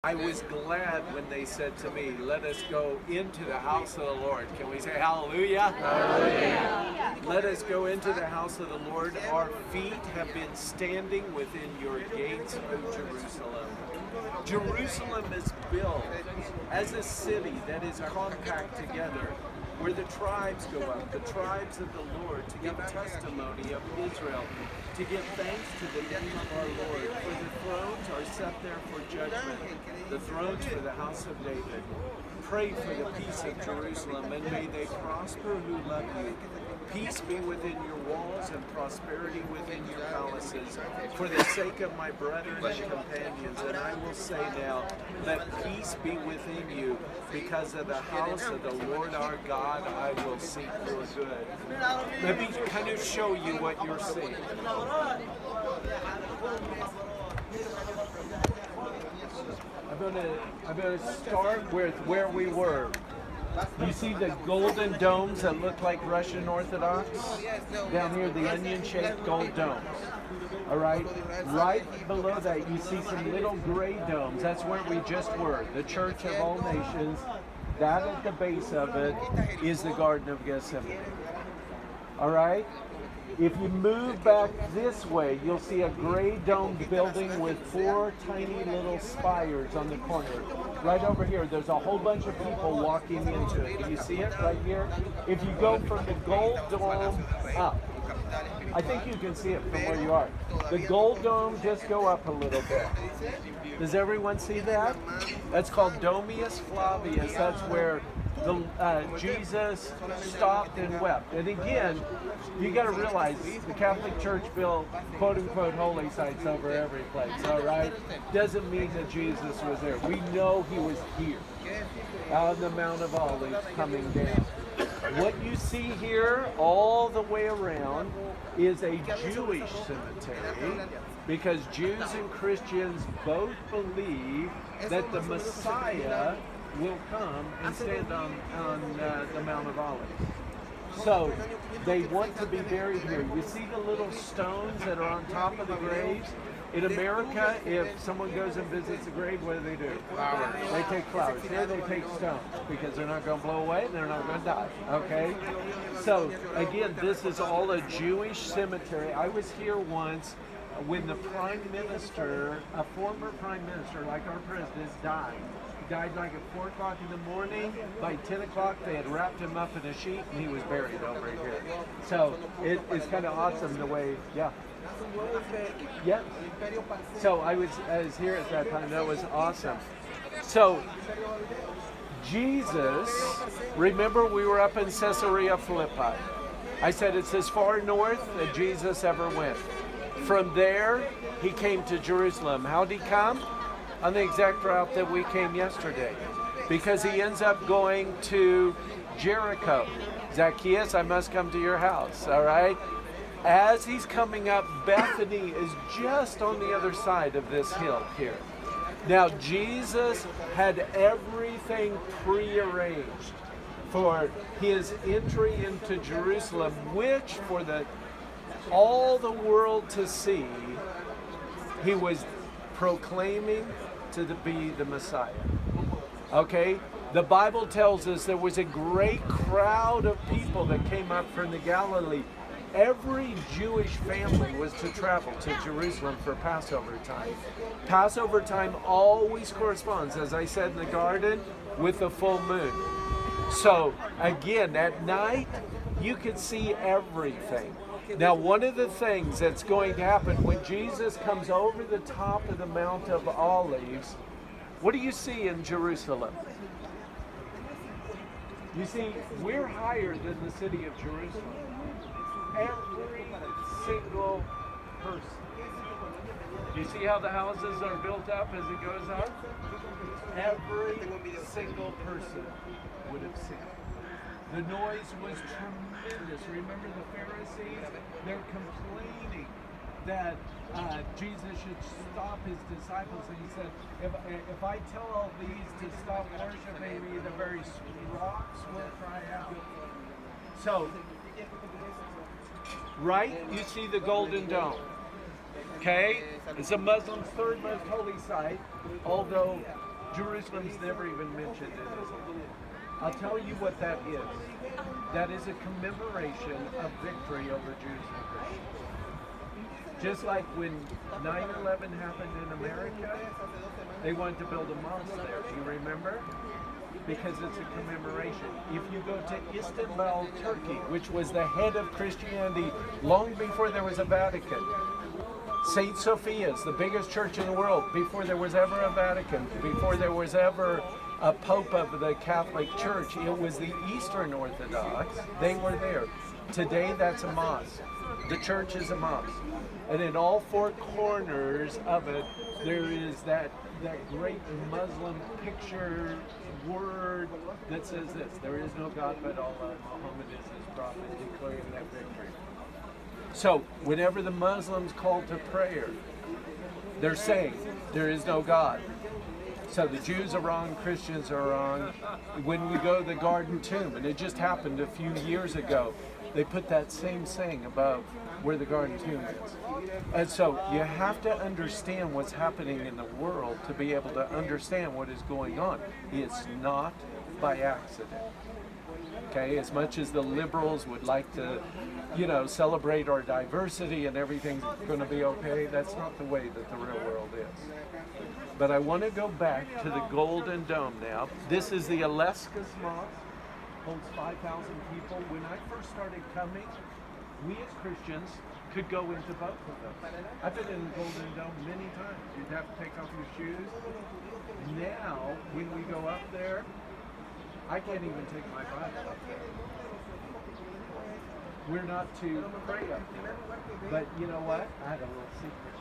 I was glad when they said to me, let us go into the house of the Lord. Can we say hallelujah? Hallelujah. Let us go into the house of the Lord. Our feet have been standing within your gates, O Jerusalem. Jerusalem is built as a city that is compact together, where the tribes go up, the tribes of the Lord, to give testimony of Israel, to give thanks to the name of our Lord. For the thrones are set there for judgment, the thrones for the house of David. Pray for the peace of Jerusalem, and may they prosper who love you. Peace be within your walls and prosperity within your palaces, for the sake of my brethren and companions. And I will say now, let peace be within you, because of the house of the Lord our God I will seek your good. Let me kind of show you what you're seeing. I'm gonna start with where we were. You see the golden domes that look like Russian Orthodox? Down here, the onion-shaped gold domes. All right? Right below that, you see some little gray domes. That's where we just were, the Church of All Nations. That at the base of it is the Garden of Gethsemane. All right? If you move back this way, you'll see a gray domed building with 4 tiny little spires on the corner. Right over here, there's a whole bunch of people walking into it. Do you see it right here? If you go from the gold dome up, I think you can see it from where you are. The gold dome, just go up a little bit. Does everyone see that? That's called Domus Flavius. That's where Jesus stopped and wept. And again, you got to realize the Catholic Church built quote-unquote holy sites over every place, all right? Doesn't mean that Jesus was there. We know he was here, on the Mount of Olives, coming down. What you see here all the way around is a Jewish cemetery, because Jews and Christians both believe that the Messiah will come and stand on the Mount of Olives. So they want to be buried here. You see the little stones that are on top of the graves? In America, if someone goes and visits a grave, what do? Flowers. They take flowers. Here they take stones, because they're not going to blow away and they're not going to die. Okay? So again, this is all a Jewish cemetery. I was here once when the prime minister, a former prime minister like our president, died. Died like at 4 o'clock in the morning. By 10 o'clock, they had wrapped him up in a sheet, and he was buried over here. So it's kind of awesome the way, yeah. Yeah. So I was here at that time. That was awesome. So Jesus, remember we were up in Caesarea Philippi. I said it's as far north that Jesus ever went. From there, he came to Jerusalem. How'd he come? On the exact route that we came yesterday, because he ends up going to Jericho. Zacchaeus, I must come to your house, all right? As he's coming up, Bethany is just on the other side of this hill here. Now, Jesus had everything prearranged for his entry into Jerusalem, which for all the world to see, he was proclaiming to be the Messiah. Okay? The Bible tells us there was a great crowd of people that came up from the Galilee. Every Jewish family was to travel to Jerusalem for Passover time. Passover time always corresponds, as I said in the garden, with the full moon. So, again, at night, you could see everything. Now, one of the things that's going to happen when Jesus comes over the top of the Mount of Olives, what do you see in Jerusalem? You see, we're higher than the city of Jerusalem. Every single person. Do you see how the houses are built up as it goes up? Every single person would have seen it. The noise was tremendous. Remember the Pharisees? They're complaining that Jesus should stop his disciples. And he said, if I tell all these to stop worshiping me, the very rocks will cry out. So, right, you see the Golden Dome. Okay? It's a Muslim's third most holy site, although Jerusalem's never even mentioned in Islam. I'll tell you what that is. That is a commemoration of victory over Jews and Christians. Just like when 9/11 happened in America, they wanted to build a mosque there. Do you remember? Because it's a commemoration. If you go to Istanbul, Turkey, which was the head of Christianity long before there was a Vatican, St. Sophia's, the biggest church in the world, before there was ever a Vatican, before there was ever a Pope of the Catholic Church, it was the Eastern Orthodox. They were there. Today, that's a mosque. The church is a mosque. And in all four corners of it, there is that great Muslim picture word that says this: there is no God but Allah, Muhammad is his prophet, declaring that victory. So whenever the Muslims call to prayer, they're saying there is no God. So the Jews are wrong, Christians are wrong. When we go to the Garden Tomb, and it just happened a few years ago, they put that same saying above where the Garden Tomb is. And so you have to understand what's happening in the world to be able to understand what is going on. It's not by accident. Okay, as much as the liberals would like to, celebrate our diversity and everything's going to be okay, that's not the way that the real world is. But I want to go back to the Golden Dome now. This is the Aleskis Mosque, holds 5,000 people. When I first started coming, we as Christians could go into both of them. I've been in the Golden Dome many times. You'd have to take off your shoes. Now, when we go up there, I can't even take my Bible up there. We're not to pray up there. But you know what? I had a little secret.